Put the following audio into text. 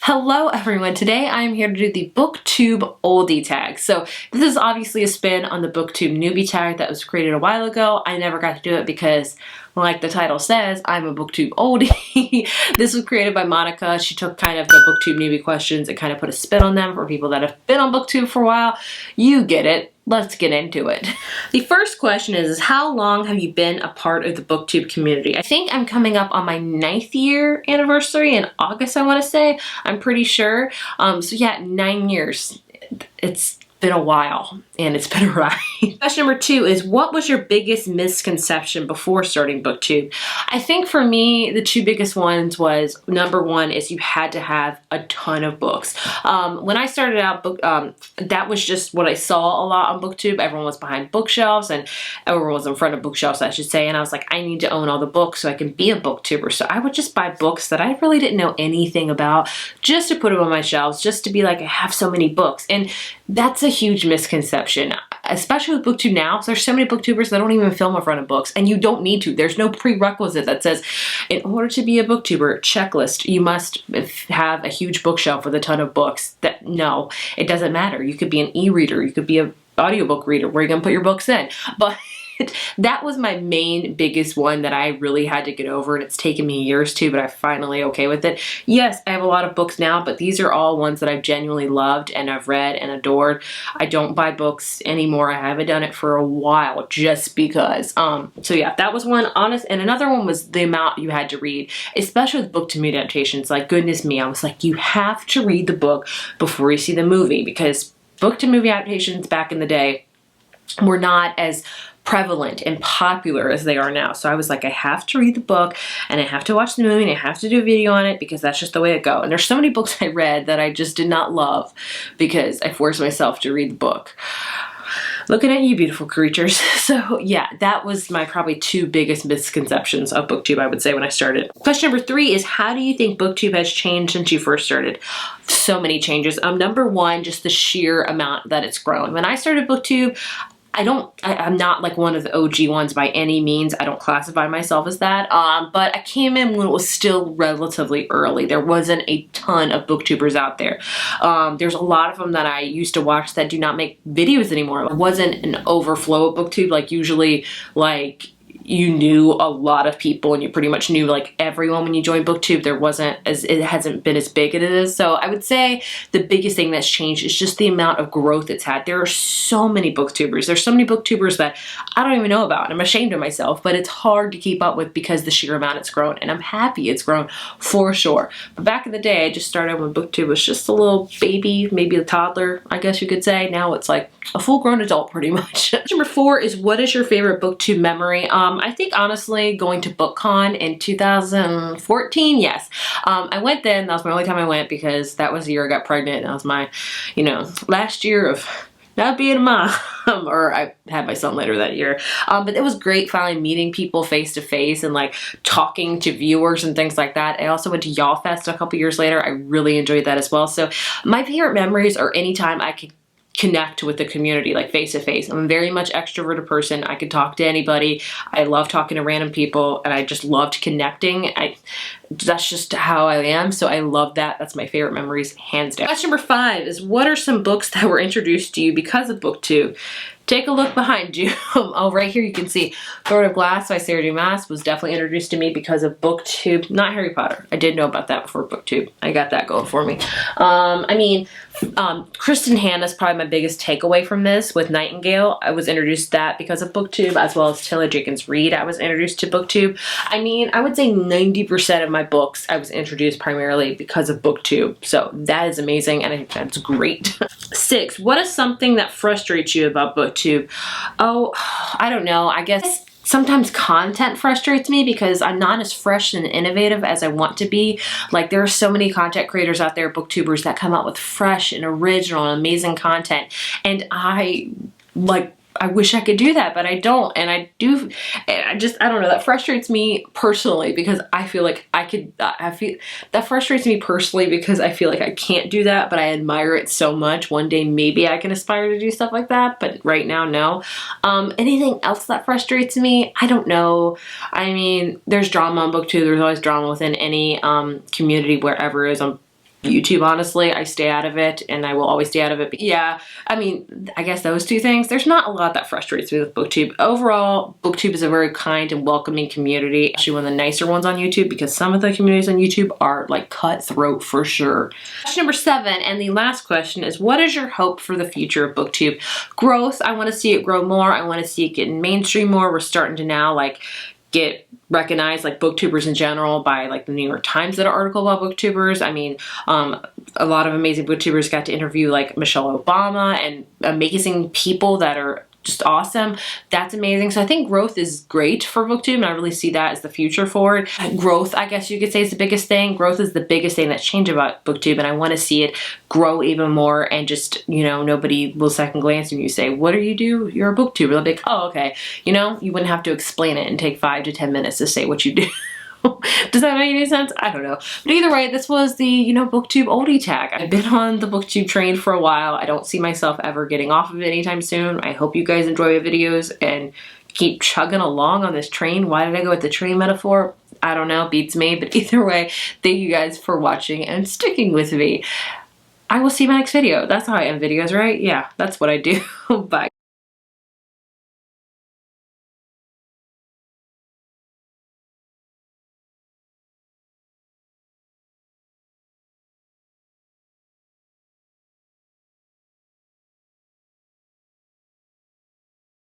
Hello everyone, today I am here to do the Booktube Oldie Tag. So this is obviously a spin on the Booktube Newbie Tag that was created a while ago. I never got to do it because, like the title says, I'm a Booktube Oldie. This was created by Monica. She took kind of the Booktube newbie questions and kind of put a spin on them for people that have been on Booktube for a while. You get it. Let's get into it. The first question is how long have you been a part of the Booktube community? I think I'm coming up on my 9th year anniversary in August, I want to say. I'm pretty sure. So yeah, 9 years. It's been a while and it's been a ride. Question number 2 is what was your biggest misconception before starting Booktube? I think for me, the two biggest ones was number 1 is you had to have a ton of books. When I started out, that was just what I saw a lot on Booktube. Everyone was behind bookshelves and everyone was in front of bookshelves, I should say. And I was like, I need to own all the books so I can be a booktuber. So I would just buy books that I really didn't know anything about just to put them on my shelves, just to be like, I have so many books. And that's a huge misconception, especially with Booktube now. So there's so many booktubers that don't even film in front of books, and you don't need to. There's no prerequisite that says, in order to be a booktuber, checklist, you must have a huge bookshelf with a ton of books. No, it doesn't matter. You could be an e-reader, you could be an audiobook reader, where you're gonna put your books in. But that was my main biggest one that I really had to get over, and it's taken me years too, but I'm finally okay with it. Yes, I have a lot of books now, but these are all ones that I've genuinely loved and I've read and adored. I don't buy books anymore. I haven't done it for a while just because. So yeah, that was one, honest. And another one was the amount you had to read, especially with book to movie adaptations. Like, goodness me, I was like, you have to read the book before you see the movie, because book to movie adaptations back in the day were not as prevalent and popular as they are now. So I was like, I have to read the book and I have to watch the movie and I have to do a video on it because that's just the way it goes. And there's so many books I read that I just did not love because I forced myself to read the book. Looking at you, beautiful creatures. So yeah, that was my probably 2 biggest misconceptions of Booktube, I would say, when I started. Question number 3 is how do you think Booktube has changed since you first started? So many changes. Number 1, just the sheer amount that it's grown. When I started Booktube, I'm not like one of the OG ones by any means. I don't classify myself as that. But I came in when it was still relatively early. There wasn't a ton of booktubers out there. There's a lot of them that I used to watch that do not make videos anymore. It wasn't an overflow of Booktube. Like usually, like, you knew a lot of people and you pretty much knew like everyone when you joined Booktube. It hasn't been as big as it is. So I would say the biggest thing that's changed is just the amount of growth it's had. There are so many booktubers. There's so many booktubers that I don't even know about. I'm ashamed of myself, but it's hard to keep up with because the sheer amount it's grown, and I'm happy it's grown for sure. But back in the day, I just started when Booktube was just a little baby, maybe a toddler, I guess you could say. Now it's like a full-grown adult pretty much. Number 4 is what is your favorite Booktube memory? I think honestly going to BookCon in 2014, yes. I went then, that was my only time I went because that was the year I got pregnant. That was my, last year of not being a mom, or I had my son later that year. But it was great finally meeting people face to face and like talking to viewers and things like that. I also went to Y'all Fest a couple years later. I really enjoyed that as well. So my favorite memories are anytime I could connect with the community, like face to face. I'm a very much extroverted person. I could talk to anybody. I love talking to random people and I just loved connecting. That's just how I am. So I love that. That's my favorite memories, hands down. Question number 5 is what are some books that were introduced to you because of Booktube? Take a look behind you. Oh, right here you can see Throne of Glass by Sarah Dumas was definitely introduced to me because of Booktube. Not Harry Potter. I did know about that before Booktube. I got that going for me. Kristen Hanna's probably my biggest takeaway from this with Nightingale. I was introduced to that because of Booktube, as well as Taylor Jenkins Reid. I was introduced to Booktube. I would say 90% of my books I was introduced primarily because of Booktube. So that is amazing and I think that's great. 6, what is something that frustrates you about Booktube? Oh, I don't know. I guess sometimes content frustrates me because I'm not as fresh and innovative as I want to be. Like there are so many content creators out there, booktubers, that come out with fresh and original and amazing content. And I wish I could do that, but I don't. And I don't know, that frustrates me personally because I feel like that frustrates me personally because I feel like I can't do that, but I admire it so much. One day maybe I can aspire to do stuff like that, but right now, no. Anything else that frustrates me? I don't know. There's drama on BookTube. There's always drama within any community wherever it is. YouTube, honestly, I stay out of it and I will always stay out of it. But yeah, I mean, I guess those two things. There's not a lot that frustrates me with Booktube. Overall, Booktube is a very kind and welcoming community. Actually, one of the nicer ones on YouTube, because some of the communities on YouTube are like cutthroat for sure. Question number 7, and the last question is, what is your hope for the future of Booktube? Growth. I want to see it grow more. I want to see it get mainstream more. We're starting to now like get recognized, like booktubers in general, by like the New York Times did an article about booktubers. I mean, a lot of amazing booktubers got to interview like Michelle Obama and amazing people that are just awesome. That's amazing. So I think growth is great for Booktube, and I really see that as the future for it. Growth, I guess you could say, is the biggest thing. Growth is the biggest thing that's changed about Booktube, and I want to see it grow even more, and just, you know, nobody will second glance when you say, what do you do? You're a booktuber. They'll be like, oh, okay. You know, you wouldn't have to explain it and take 5 to 10 minutes to say what you do. Does that make any sense? I don't know. But either way, this was the, you know, Booktube Oldie Tag. I've been on the Booktube train for a while. I don't see myself ever getting off of it anytime soon. I hope you guys enjoy my videos and keep chugging along on this train. Why did I go with the train metaphor? I don't know, beats me. But either way, thank you guys for watching and sticking with me. I will see you in my next video. That's how I end videos, right? Yeah, that's what I do. Bye.